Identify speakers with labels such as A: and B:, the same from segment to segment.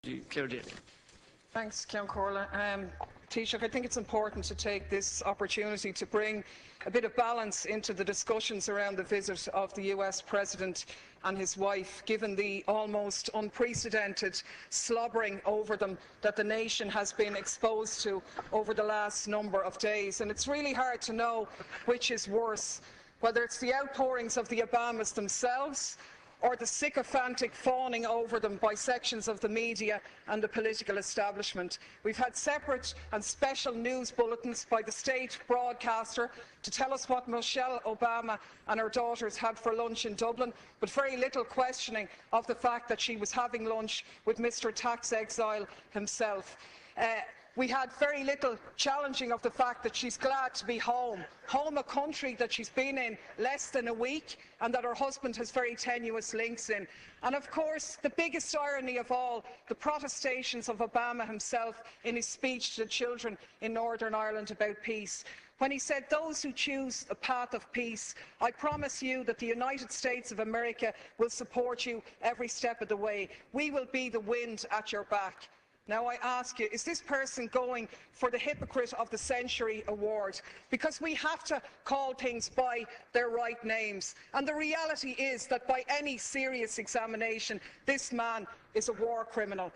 A: Deputy Clare Daly.
B: Thanks, Ceann Comhairle. Taoiseach, I think it's important to take this opportunity to bring a bit of balance into the discussions around the visit of the US President and his wife, given the almost unprecedented slobbering over them that the nation has been exposed to over the last number of days. And it's really hard to know which is worse, whether it's the outpourings of the Obamas themselves or the sycophantic fawning over them by sections of the media and the political establishment. We've had separate and special news bulletins by the state broadcaster to tell us what Michelle Obama and her daughters had for lunch in Dublin, but very little questioning of the fact that she was having lunch with Mr. Tax Exile himself. We had very little challenging of the fact that she's glad to be home, a country that she's been in less than a week and that her husband has very tenuous links in. And of course, the biggest irony of all, the protestations of Obama himself in his speech to the children in Northern Ireland about peace, when he said, "Those who choose a path of peace, I promise you that the United States of America will support you every step of the way. We will be the wind at your back." Now I ask you, is this person going for the Hypocrite of the Century award? Because we have to call things by their right names. And the reality is that by any serious examination, this man is a war criminal.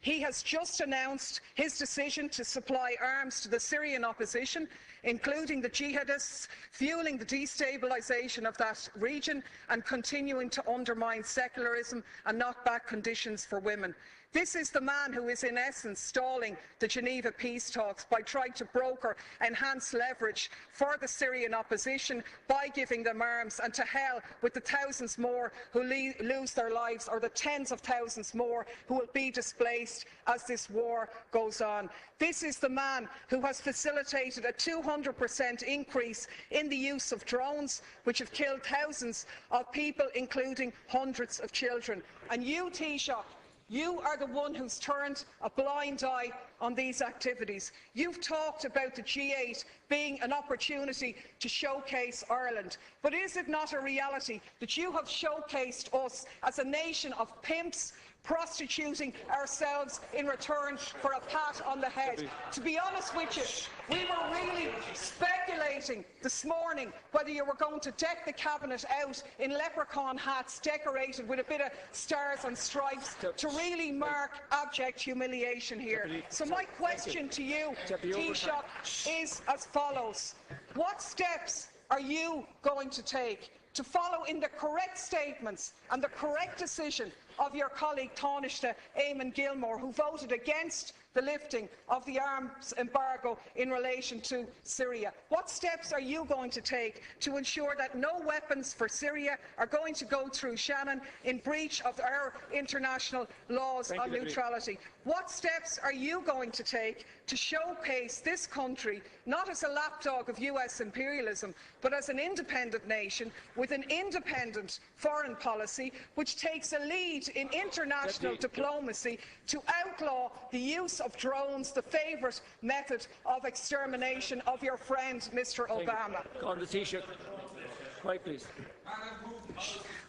B: He has just announced his decision to supply arms to the Syrian opposition, including the jihadists, fuelling the destabilisation of that region and continuing to undermine secularism and knock back conditions for women. This is the man who is in essence stalling the Geneva peace talks by trying to broker enhanced leverage for the Syrian opposition by giving them arms, and to hell with the thousands more who lose their lives, or the tens of thousands more who will be displaced as this war goes on. This is the man who has facilitated a 200% increase in the use of drones, which have killed thousands of people, including hundreds of children. And you, Taoiseach, you are the one who's turned a blind eye on these activities. You've talked about the G8 being an opportunity to showcase Ireland. But is it not a reality that you have showcased us as a nation of pimps, prostituting ourselves in return for a pat on the head? To be honest with you, we were really speculating this morning whether you were going to deck the Cabinet out in leprechaun hats decorated with a bit of stars and stripes to really mark abject humiliation here. So my question to you, Taoiseach, is as follows. What steps are you going to take to follow in the correct statements and the correct decision of your colleague Taoiseach Eamon Gilmore, who voted against the lifting of the arms embargo in relation to Syria? What steps are you going to take to ensure that no weapons for Syria are going to go through Shannon in breach of our international laws on neutrality? What steps are you going to take to showcase this country not as a lapdog of US imperialism, but as an independent nation with an independent foreign policy which takes a lead in international diplomacy to outlaw the use of drones, the favourite method of extermination of your friend Mr. Obama?
A: On the Taoiseach. Quiet, please.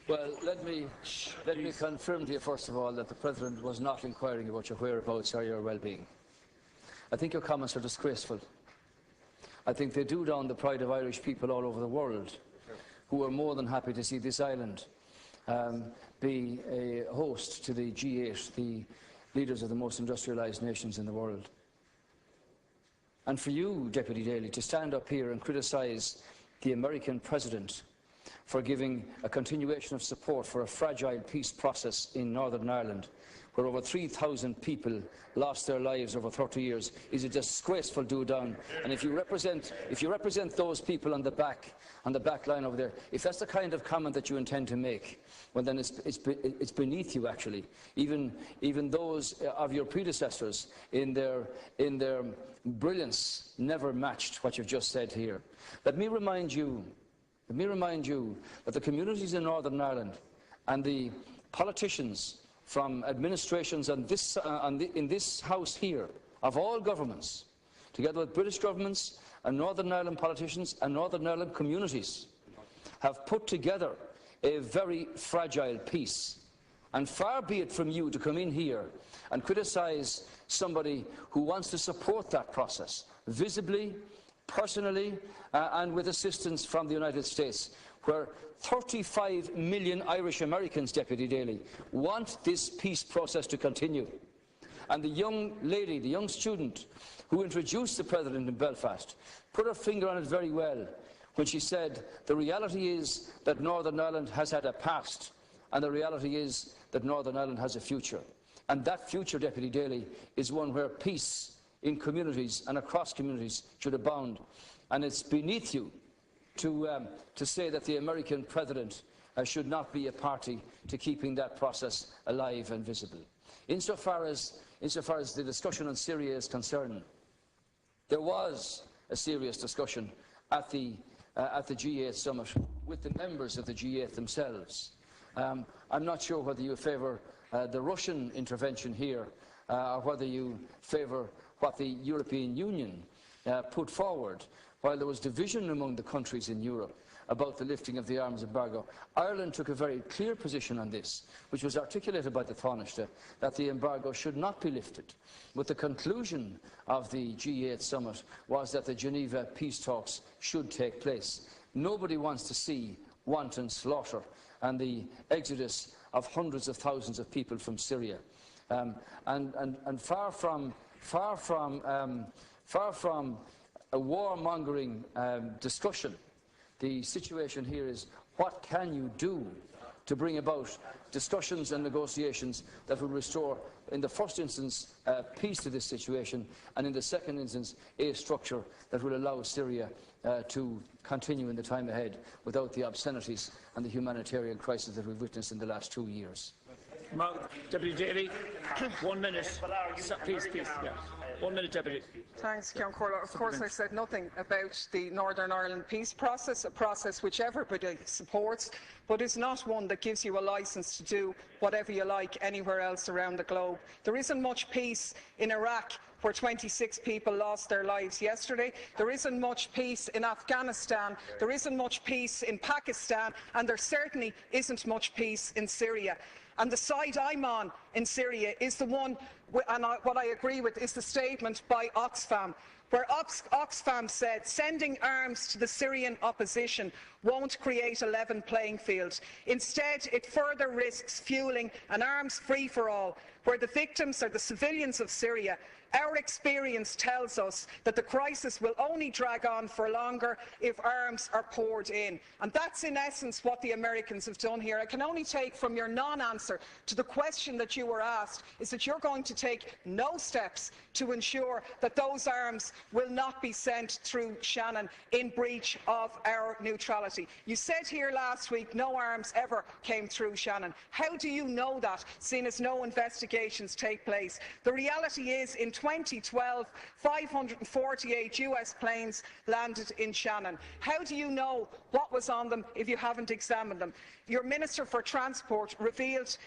C: Well, let me confirm to you first of all that the President was not inquiring about your whereabouts or your well-being. I think your comments are disgraceful. I think they do down the pride of Irish people all over the world, who are more than happy to see this island be a host to the G8, the leaders of the most industrialised nations in the world. And for you, Deputy Daly, to stand up here and criticise the American President for giving a continuation of support for a fragile peace process in Northern Ireland, where over 3,000 people lost their lives over 30 years, is a disgraceful do-down. And if you represent those people on the back line over there, if that's the kind of comment that you intend to make, well then it's beneath you actually. Even those of your predecessors in their brilliance never matched what you've just said here. Let me remind you that the communities in Northern Ireland and the politicians from administrations in this House here, of all governments, together with British governments and Northern Ireland politicians and Northern Ireland communities, have put together a very fragile peace. And far be it from you to come in here and criticise somebody who wants to support that process, visibly, personally, and with assistance from the United States, where 35 million Irish Americans, Deputy Daly, want this peace process to continue. And the young lady, the young student who introduced the President in Belfast, put her finger on it very well when she said, the reality is that Northern Ireland has had a past, and the reality is that Northern Ireland has a future. And that future, Deputy Daly, is one where peace in communities and across communities should abound. And it's beneath you to say that the American President should not be a party to keeping that process alive and visible. Insofar as the discussion on Syria is concerned, there was a serious discussion at the G8 summit with the members of the G8 themselves. I'm not sure whether you favour the Russian intervention here or whether you favour what the European Union put forward. While there was division among the countries in Europe about the lifting of the arms embargo, Ireland took a very clear position on this, which was articulated by the Taoiseach, that the embargo should not be lifted. But the conclusion of the G8 summit was that the Geneva peace talks should take place. Nobody wants to see wanton slaughter and the exodus of hundreds of thousands of people from Syria. And far from a warmongering discussion, the situation here is, what can you do to bring about discussions and negotiations that will restore, in the first instance, peace to this situation, and in the second instance, a structure that will allow Syria to continue in the time ahead without the obscenities and the humanitarian crisis that we've witnessed in the last 2 years.
A: Deputy Daly, 1 minute. Please, yeah. 1 minute, Deputy.
B: Thanks, Ceann Comhairle. Of course, I said nothing about the Northern Ireland peace process, a process which everybody supports, but is not one that gives you a licence to do whatever you like anywhere else around the globe. There isn't much peace in Iraq, where 26 people lost their lives yesterday. There isn't much peace in Afghanistan. There isn't much peace in Pakistan. And there certainly isn't much peace in Syria. And the side I'm on in Syria is the one, and what I agree with is the statement by Oxfam, where Oxfam said sending arms to the Syrian opposition won't create a level playing field. Instead, it further risks fueling an arms free-for-all, where the victims are the civilians of Syria. Our experience tells us that the crisis will only drag on for longer if arms are poured in. And that's in essence what the Americans have done here. I can only take from your non-answer to the question that you were asked is that you're going to take no steps to ensure that those arms will not be sent through Shannon in breach of our neutrality. You said here last week no arms ever came through Shannon. How do you know that, seeing as no investigations take place? The reality is, in 2012, 548 US planes landed in Shannon. How do you know what was on them if you haven't examined them? Your Minister for Transport revealed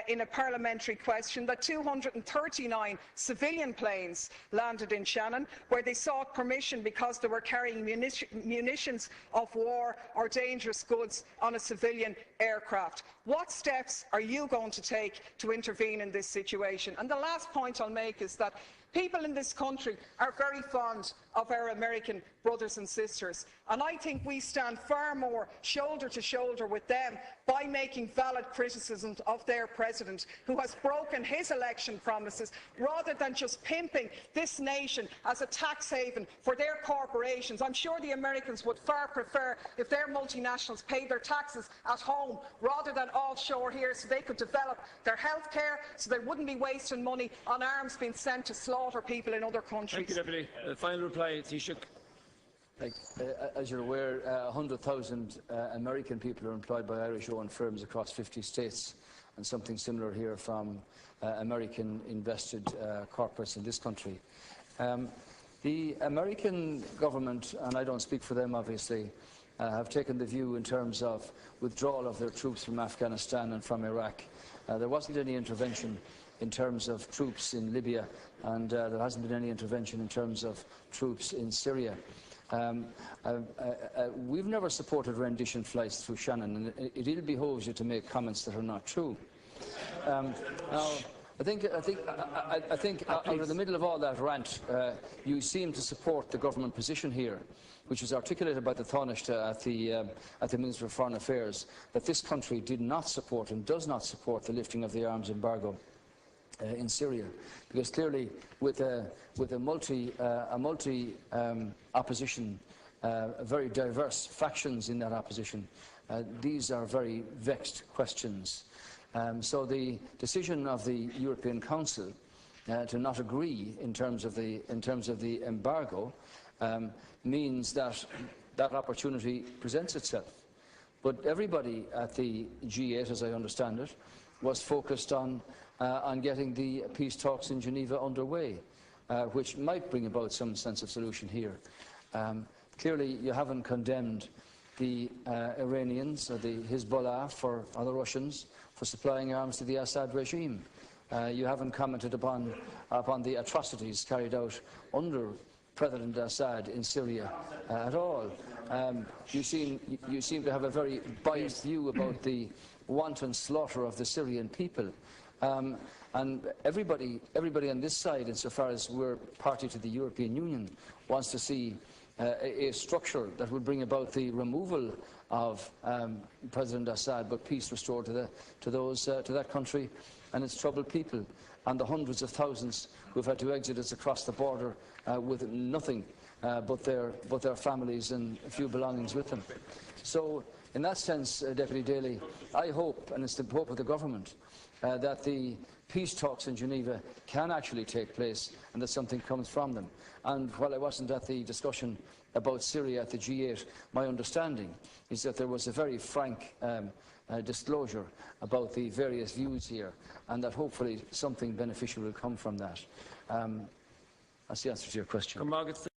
B: in a parliamentary question that 239 civilian planes landed in Shannon, where they sought permission because they were carrying munitions of war or dangerous goods on a civilian aircraft. What steps are you going to take to intervene in this situation? And the last point I'll make is that people in this country are very fond of our American brothers and sisters, and I think we stand far more shoulder to shoulder with them by making valid criticisms of their president, who has broken his election promises, rather than just pimping this nation as a tax haven for their corporations. I'm sure the Americans would far prefer if their multinationals paid their taxes at home rather than offshore here, so they could develop their health care, so they wouldn't be wasting money on arms being sent to slaughter people in other countries.
A: Thank you, Deputy. Final reply, Taoiseach.
C: As you're aware, 100,000 American people are employed by Irish-owned firms across 50 states, and something similar here from American invested corporates in this country. The American government, and I don't speak for them obviously, have taken the view in terms of withdrawal of their troops from Afghanistan and from Iraq. There wasn't any intervention in terms of troops in Libya, and there hasn't been any intervention in terms of troops in Syria. We've never supported rendition flights through Shannon, and it ill behoves you to make comments that are not true. Now, I think out of the middle of all that rant, you seem to support the government position here, which was articulated by the Taoiseach at the Minister of Foreign Affairs, that this country did not support and does not support the lifting of the arms embargo in Syria, because clearly, with a multi opposition, very diverse factions in that opposition, these are very vexed questions. So the decision of the European Council to not agree in terms of the embargo means that that opportunity presents itself. But everybody at the G8, as I understand it, was focused on getting the peace talks in Geneva underway, which might bring about some sense of solution here. Clearly, you haven't condemned the Iranians or the Hezbollah or the Russians for supplying arms to the Assad regime. You haven't commented upon the atrocities carried out under President Assad in Syria at all. You seem to have a very biased view about the wanton slaughter of the Syrian people. And everybody on this side, insofar as we're party to the European Union, wants to see a structure that would bring about the removal of President Assad, but peace restored to that country and its troubled people, and the hundreds of thousands who have had to exit us across the border with nothing but their families and a few belongings with them. So, in that sense, Deputy Daly, I hope, and it's the hope of the government, that the peace talks in Geneva can actually take place and that something comes from them. And while I wasn't at the discussion about Syria at the G8, my understanding is that there was a very frank disclosure about the various views here, and that hopefully something beneficial will come from that. That's the answer to your question.